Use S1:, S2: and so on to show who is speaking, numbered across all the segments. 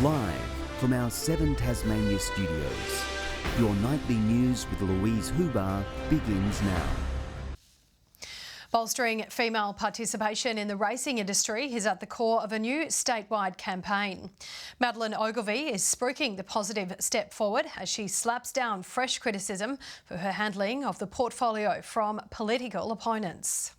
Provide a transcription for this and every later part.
S1: Live from our 7 Tasmania studios, your nightly news with Louise Huber begins now.
S2: Bolstering female participation in the racing industry is at the core of a new statewide campaign. Madeline Ogilvie is spruiking the positive step forward as she slaps down fresh criticism for her handling of the portfolio from political opponents.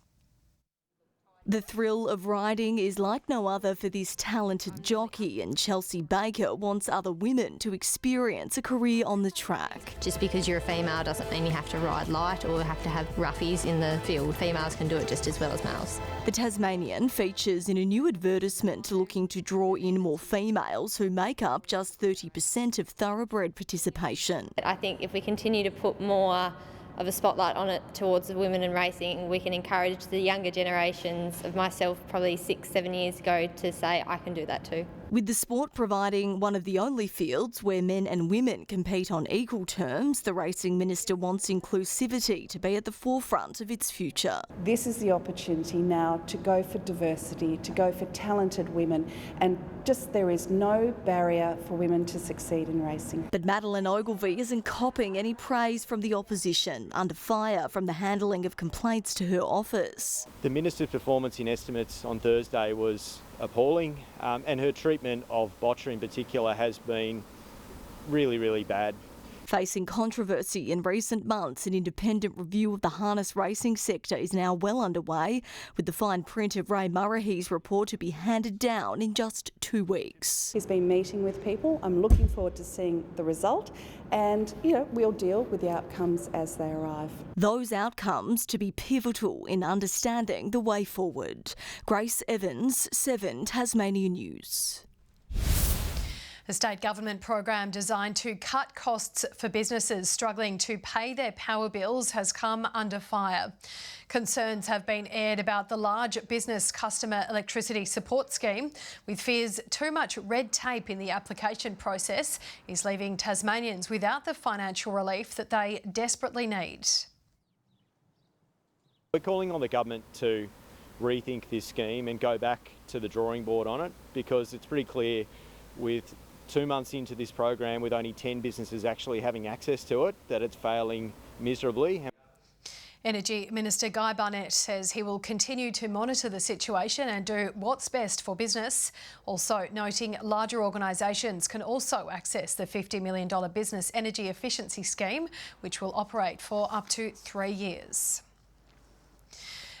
S3: The thrill of riding is like no other for this talented jockey, and Chelsea Baker wants other women to experience a career on the track.
S4: Just because you're a female doesn't mean you have to ride light or have to have roughies in the field. Females can do it just as well as males.
S3: The Tasmanian features in a new advertisement looking to draw in more females who make up just 30% of thoroughbred participation.
S4: I think if we continue to put more of a spotlight on it towards the women in racing, we can encourage the younger generations of myself probably 6-7 years ago to say I can do that too.
S3: With the sport providing one of the only fields where men and women compete on equal terms, the Racing Minister wants inclusivity to be at the forefront of its future.
S5: This is the opportunity now to go for diversity, to go for talented women, and just there is no barrier for women to succeed in racing.
S3: But Madeline Ogilvie isn't copping any praise from the opposition, under fire from the handling of complaints to her office.
S6: The Minister's performance in estimates on Thursday was appalling, and her treatment of botcher in particular has been really, really bad.
S3: Facing controversy in recent months, an independent review of the harness racing sector is now well underway, with the fine print of Ray Murray's report to be handed down in just 2 weeks.
S5: He's been meeting with people. I'm looking forward to seeing the result, and we'll deal with the outcomes as they arrive.
S3: Those outcomes to be pivotal in understanding the way forward. Grace Evans, 7 Tasmania News.
S2: A state government program designed to cut costs for businesses struggling to pay their power bills has come under fire. Concerns have been aired about the large business customer electricity support scheme, with fears too much red tape in the application process is leaving Tasmanians without the financial relief that they desperately need.
S6: We're calling on the government to rethink this scheme and go back to the drawing board on it, because it's pretty clear with 2 months into this program, with only 10 businesses actually having access to it, that it's failing miserably.
S2: Energy Minister Guy Barnett says he will continue to monitor the situation and do what's best for business. Also noting larger organisations can also access the $50 million Business Energy Efficiency Scheme, which will operate for up to 3 years.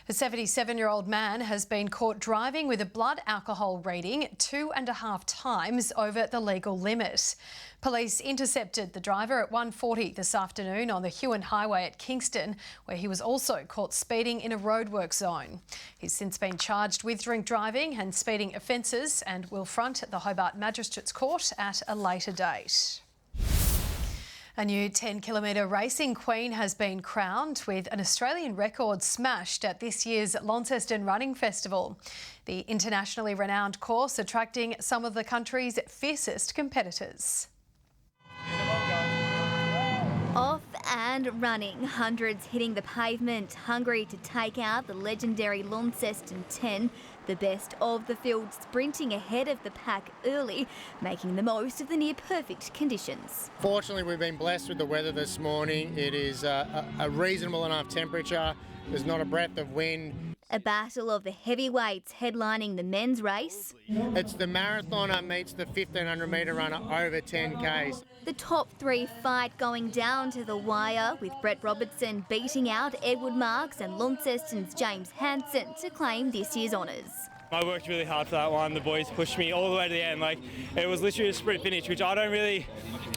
S2: A 77-year-old man has been caught driving with a blood alcohol reading 2.5 times over the legal limit. Police intercepted the driver at 1:40 this afternoon on the Huon Highway at Kingston, where he was also caught speeding in a roadwork zone. He's since been charged with drink driving and speeding offences and will front at the Hobart Magistrates Court at a later date. A new 10-kilometre racing queen has been crowned, with an Australian record smashed at this year's Launceston Running Festival. The internationally renowned course attracting some of the country's fiercest competitors.
S7: Off and running, hundreds hitting the pavement, hungry to take out the legendary Launceston 10. The best of the field sprinting ahead of the pack early, making the most of the near-perfect conditions.
S8: Fortunately, we've been blessed with the weather this morning. It is a reasonable enough temperature. There's not a breath of wind.
S7: A battle of the heavyweights headlining the men's race.
S8: It's the marathoner meets the 1,500 metre runner over 10Ks.
S7: The top 3 fight going down to the wire, with Brett Robertson beating out Edward Marks and Launceston's James Hansen to claim this year's honours.
S9: I worked really hard for that one. The boys pushed me all the way to the end. It was literally a sprint finish, which I don't really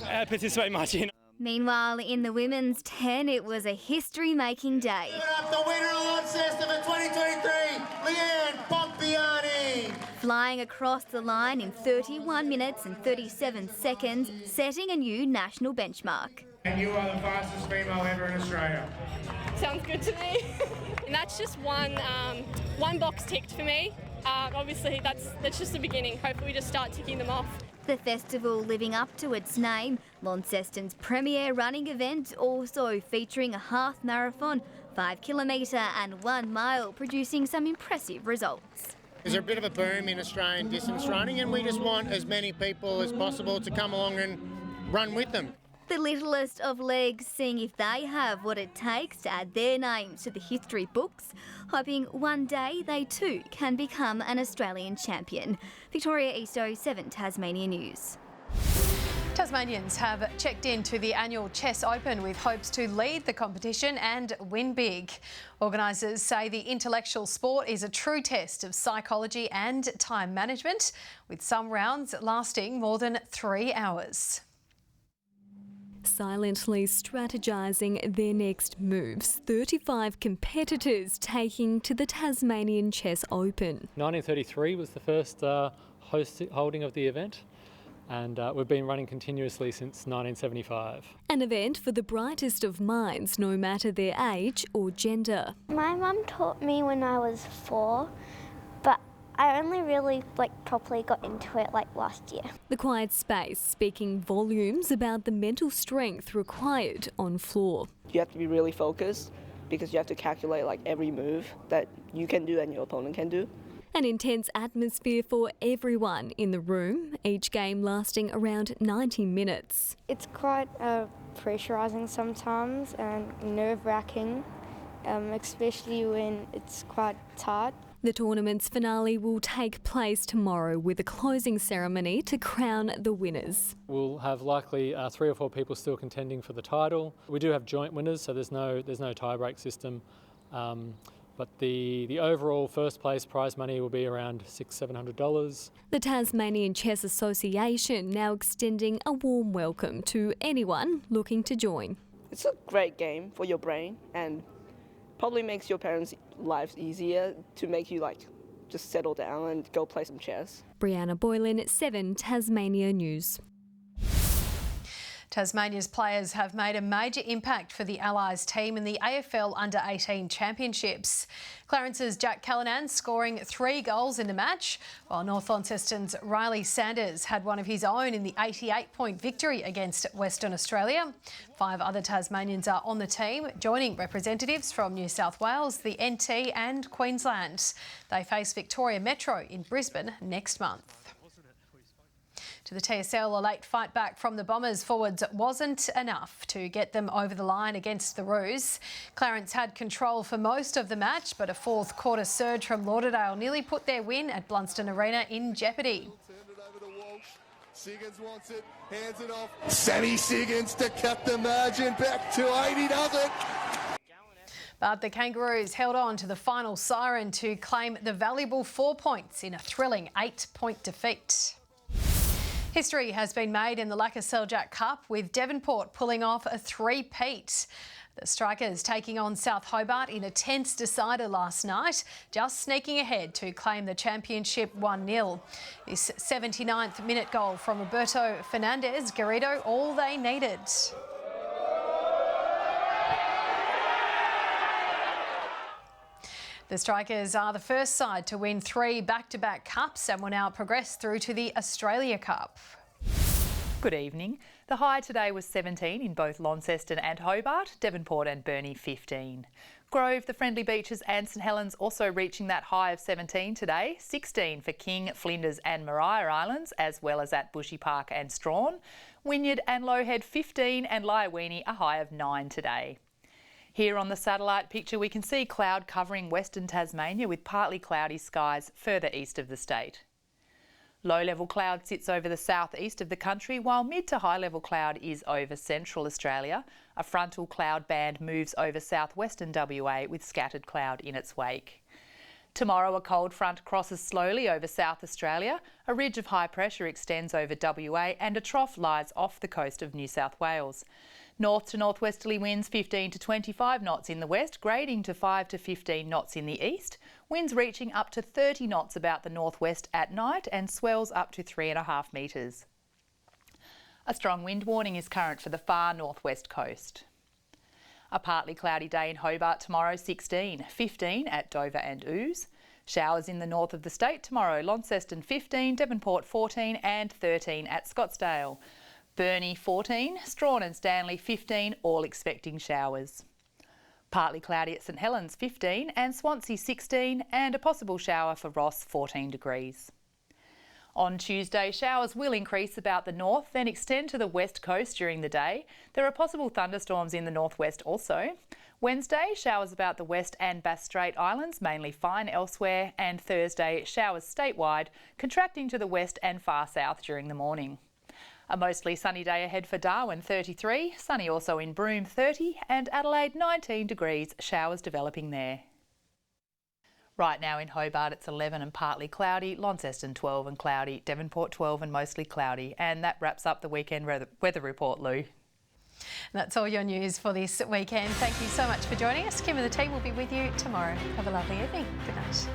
S9: participate much in.
S7: Meanwhile, in the women's 10, it was a history-making day.
S10: Give it up, the winner of Launceston for 2023, Leanne Pompiani.
S7: Flying across the line in 31 minutes and 37 seconds, setting a new national benchmark.
S8: And you are the fastest female ever in Australia.
S11: Sounds good to me. And that's just one box ticked for me. Obviously, that's just the beginning. Hopefully we just start ticking them off.
S7: The festival living up to its name, Launceston's premier running event, also featuring a half marathon, 5 kilometre and 1 mile, producing some impressive results.
S8: There's a bit of a boom in Australian distance running, and we just want as many people as possible to come along and run with them.
S7: The littlest of legs seeing if they have what it takes to add their names to the history books, hoping one day they too can become an Australian champion. Victoria Easto, 7 Tasmania News.
S2: Tasmanians have checked into the annual Chess Open with hopes to lead the competition and win big. Organisers say the intellectual sport is a true test of psychology and time management, with some rounds lasting more than 3 hours.
S12: Silently strategising their next moves, 35 competitors taking to the Tasmanian Chess Open.
S13: 1933 was the first holding of the event, and we've been running continuously since 1975.
S12: An event for the brightest of minds, no matter their age or gender.
S14: My mum taught me when I was 4, but I only really properly got into it last year.
S12: The quiet space speaking volumes about the mental strength required on floor.
S15: You have to be really focused because you have to calculate every move that you can do and your opponent can do.
S12: An intense atmosphere for everyone in the room, each game lasting around 90 minutes.
S14: It's quite pressurising sometimes and nerve-wracking, especially when it's quite tight.
S12: The tournament's finale will take place tomorrow with a closing ceremony to crown the winners.
S13: We'll have likely 3 or 4 people still contending for the title. We do have joint winners, so there's no tie-break system. But the overall first place prize money will be around $600-700.
S12: The Tasmanian Chess Association now extending a warm welcome to anyone looking to join.
S15: It's a great game for your brain and probably makes your parents' lives easier to make you just settle down and go play some chess.
S12: Brianna Boylan, 7 Tasmania News.
S2: Tasmania's players have made a major impact for the Allies team in the AFL Under-18 Championships. Clarence's Jack Callanan scoring 3 goals in the match, while North Launceston's Riley Sanders had one of his own in the 88-point victory against Western Australia. 5 other Tasmanians are on the team, joining representatives from New South Wales, the NT and Queensland. They face Victoria Metro in Brisbane next month. To the TSL, a late fight back from the Bombers forwards wasn't enough to get them over the line against the Roos. Clarence had control for most of the match, but a fourth quarter surge from Lauderdale nearly put their win at Blunston Arena in jeopardy.
S16: Siggins wants it, hands it off. Sammy Siggins to cut the margin back to 80-0.
S2: But the Kangaroos held on to the final siren to claim the valuable 4 points in a thrilling 8-point defeat. History has been made in the Lacca Seljack Cup with Devonport pulling off a 3-peat. The Strikers taking on South Hobart in a tense decider last night, just sneaking ahead to claim the championship 1-0. This 79th minute goal from Roberto Fernandez Garrido all they needed. The Strikers are the first side to win 3 back-to-back cups and will now progress through to the Australia Cup.
S17: Good evening. The high today was 17 in both Launceston and Hobart, Devonport and Burnie 15. Grove, the Friendly Beaches and St Helens also reaching that high of 17 today, 16 for King, Flinders and Maria Islands, as well as at Bushy Park and Strawn. Wynyard and Lowhead 15 and Liaweenie a high of 9 today. Here on the satellite picture we can see cloud covering Western Tasmania with partly cloudy skies further east of the state. Low-level cloud sits over the southeast of the country while mid to high-level cloud is over central Australia. A frontal cloud band moves over southwestern WA with scattered cloud in its wake. Tomorrow a cold front crosses slowly over South Australia, a ridge of high pressure extends over WA and a trough lies off the coast of New South Wales. North to northwesterly winds 15 to 25 knots in the west, grading to 5 to 15 knots in the east. Winds reaching up to 30 knots about the northwest at night and swells up to 3.5 metres. A strong wind warning is current for the far northwest coast. A partly cloudy day in Hobart tomorrow, 16, 15 at Dover and Ouse. Showers in the north of the state tomorrow, Launceston 15, Devonport 14 and 13 at Scottsdale. Burnie 14, Strawn and Stanley 15, all expecting showers. Partly cloudy at St Helens 15 and Swansea 16 and a possible shower for Ross 14 degrees. On Tuesday, showers will increase about the north, then extend to the west coast during the day. There are possible thunderstorms in the northwest also. Wednesday, showers about the West and Bass Strait Islands, mainly fine elsewhere, and Thursday, showers statewide, contracting to the west and far south during the morning. A mostly sunny day ahead for Darwin, 33, sunny also in Broome, 30, and Adelaide, 19 degrees, showers developing there. Right now in Hobart, it's 11 and partly cloudy, Launceston 12 and cloudy, Devonport 12 and mostly cloudy, and that wraps up the weekend weather report, Lou.
S2: That's all your news for this weekend. Thank you so much for joining us. Kim and the team will be with you tomorrow. Have a lovely evening. Good night.